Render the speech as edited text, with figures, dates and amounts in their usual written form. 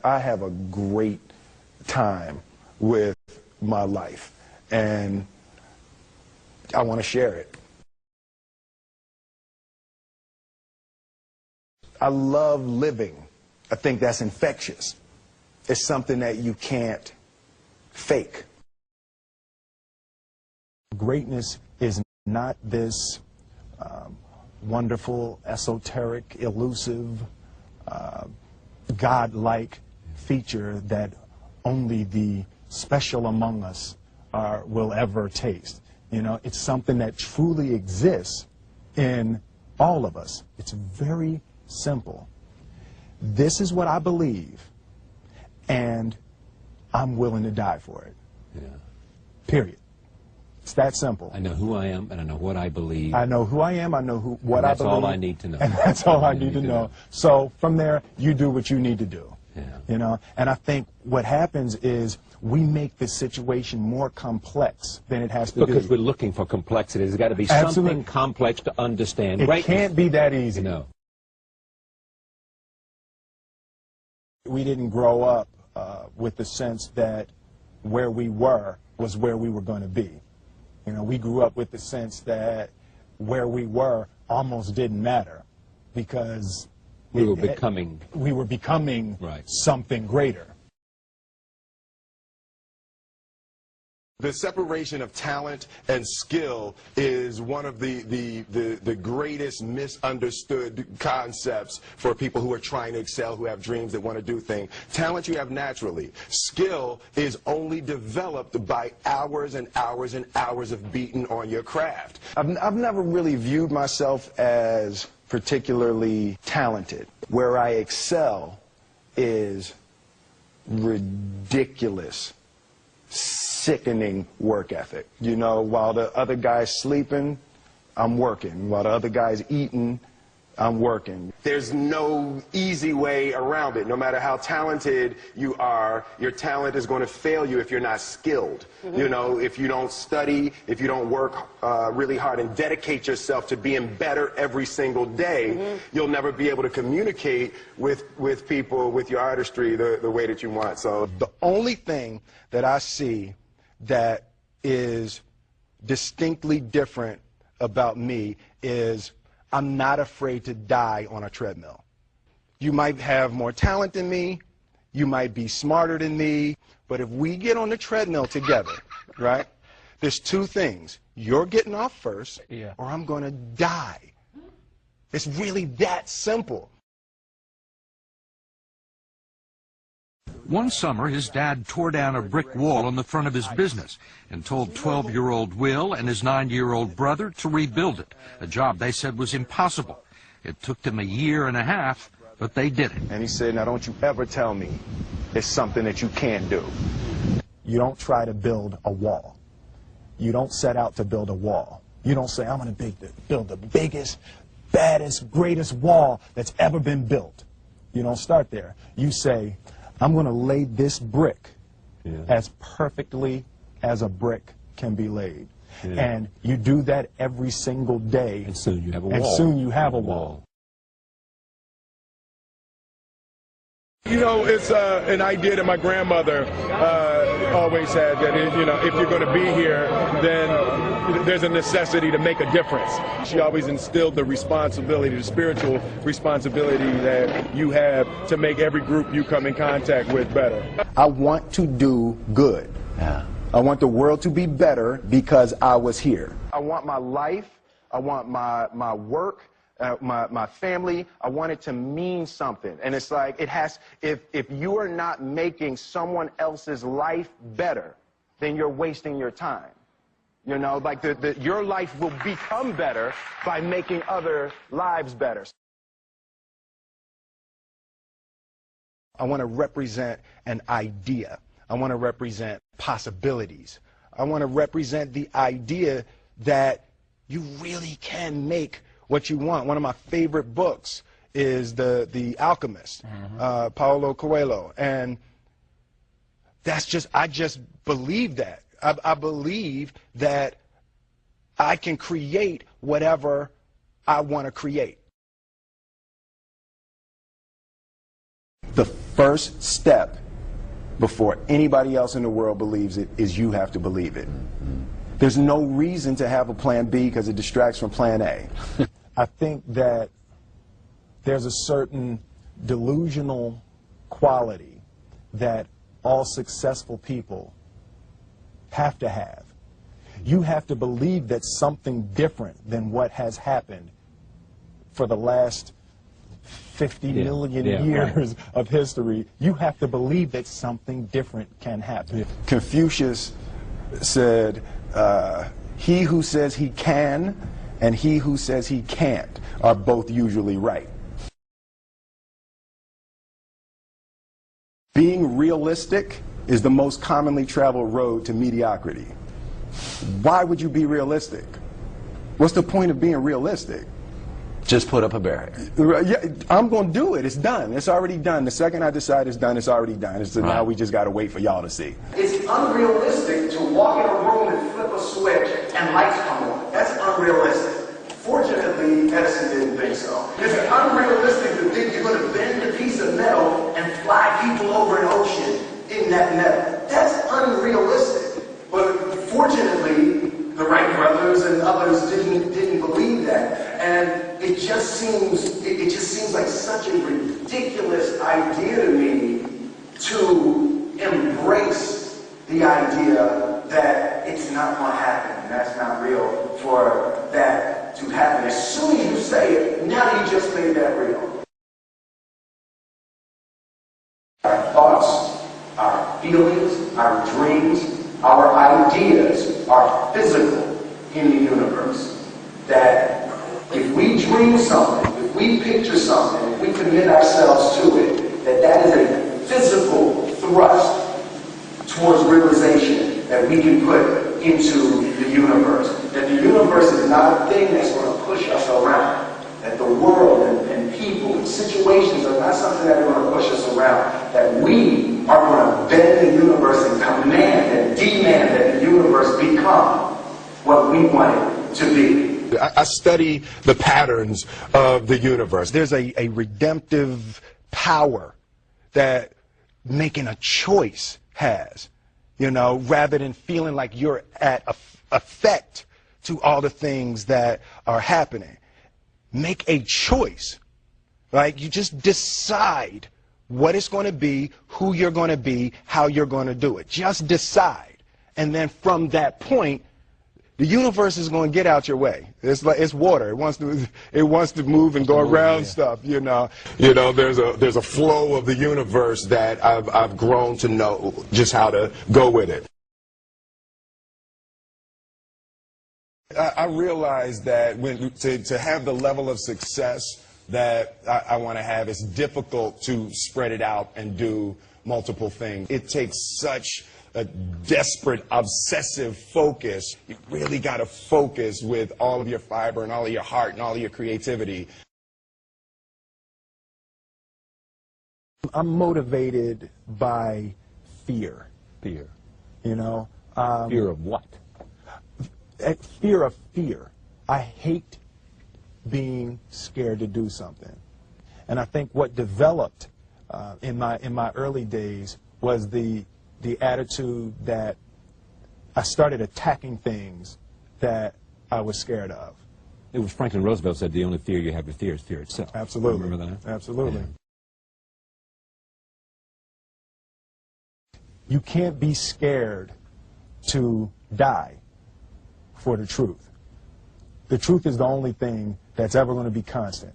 I have a great time with my life, and I want to share it. I love living. I think that's infectious. It's something that you can't fake. Greatness is not this wonderful, esoteric, elusive, God-like feature that only the special among us will ever taste. You know, it's something that truly exists in all of us. It's very simple. This is what I believe, and I'm willing to die for it. Yeah. Period. It's that simple. I know who I am, and I know what I believe. I know who I am, I know what I believe. That's all I need to know. And that's all I need to know. So from there, you do what you need to do. Yeah. You know, and I think what happens is we make the situation more complex than it has to be. Because we're looking for complexity. There's got to be something complex to understand. It can't be that easy. No. We didn't grow up with the sense that where we were was where we were going to be. You know, we grew up with the sense that where we were almost didn't matter because we were becoming right. Something greater. The separation of talent and skill is one of the greatest misunderstood concepts for people who are trying to excel, who have dreams, that want to do things. Talent you have naturally. Skill is only developed by hours and hours and hours of beating on your craft. I've never really viewed myself as particularly talented. Where I excel is ridiculous, sickening work ethic. You know, while the other guy's sleeping, I'm working. While the other guy's eating, I'm working. There's no easy way around it. No matter how talented you are, your talent is going to fail you if you're not skilled. Mm-hmm. You know, if you don't study, if you don't work really hard and dedicate yourself to being better every single day, mm-hmm. you'll never be able to communicate with people, with your artistry, the way that you want. So the only thing that I see that is distinctly different about me is I'm not afraid to die on a treadmill. You might have more talent than me, you might be smarter than me, but if we get on the treadmill together, right, there's two things. You're getting off first, or I'm going to die. It's really that simple. One summer, his dad tore down a brick wall on the front of his business and told 12-year-old Will and his 9-year-old brother to rebuild it, a job they said was impossible. It took them a year and a half, but they did it. And he said, now don't you ever tell me it's something that you can't do. You don't try to build a wall. You don't set out to build a wall. You don't say, I'm going to build the biggest, baddest, greatest wall that's ever been built. You don't start there. You say, I'm going to lay this brick as perfectly as a brick can be laid. And you do that every single day. And soon you have a wall. And soon you have a wall. You know, it's an idea that my grandmother always had, that, you know, if you're going to be here, then there's a necessity to make a difference. She always instilled the responsibility, the spiritual responsibility that you have to make every group you come in contact with better. I want to do good. Yeah. I want the world to be better because I was here. I want my life, I want my work, my family, I want it to mean something. And it's like, it has, if you are not making someone else's life better, then you're wasting your time. You know, like your life will become better by making other lives better. I want to represent an idea. I want to represent possibilities. I want to represent the idea that you really can make what you want. One of my favorite books is The Alchemist, Paulo Coelho, and that's just, I just believe that. I believe that I can create whatever I want to create. The first step before anybody else in the world believes it is you have to believe it. There's no reason to have a plan B because it distracts from plan A. I think that there's a certain delusional quality that all successful people have to have. You have to believe that something different than what has happened for the last 50 million years of history. You have to believe that something different can happen. Confucius said, he who says he can and he who says he can't are both usually right. Being realistic is the most commonly traveled road to mediocrity. Why would you be realistic? What's the point of being realistic? Just put up a barrier. Yeah, I'm going to do it. It's done. It's already done. The second I decide it's done, it's already done. So now we just got to wait for y'all to see. It's unrealistic to walk in a room and flip a switch and lights come on. That's unrealistic. Fortunately, Edison didn't think so. It's unrealistic to think you're going to bend a piece of metal and fly people over an ocean in that metal. That's unrealistic. But fortunately, the Wright brothers and others didn't believe that. And it just seems like such a ridiculous idea to me to embrace the idea that it's not going to happen and that's not real for that to happen. As soon as you say it, now you just made that real. Our thoughts, our feelings, our dreams, our ideas are physical in the universe. That if we dream something, if we picture something, if we commit ourselves to it, that is a physical thrust towards realization that we can put into the universe. That the universe is not a thing that's going to push us around. That the world and people and situations are not something that are going to push us around. That we are going to bend the universe and command and demand that the universe become what we want it to be. I study the patterns of the universe. There's a redemptive power that making a choice has, you know, rather than feeling like you're at effect to all the things that are happening. Make a choice, right? You just decide what it's going to be, who you're going to be, how you're going to do it. Just decide. And then from that point, the universe is going to get out your way. It's water. It wants to move and go around stuff, you know. You know, there's a flow of the universe that I've grown to know just how to go with it. I realized that to have the level of success that I want to have, it's difficult to spread it out and do multiple things. It takes such a desperate, obsessive focus. You really got to focus with all of your fiber and all of your heart and all of your creativity. I'm motivated by fear. Fear. You know? Fear of what? Fear of fear. I hate being scared to do something. And I think what developed in my early days was the attitude that I started attacking things that I was scared of. It was Franklin Roosevelt said the only fear you have to fear is fear itself. Absolutely. Remember that? Absolutely. Yeah. You can't be scared to die for the truth. The truth is the only thing that's ever going to be constant.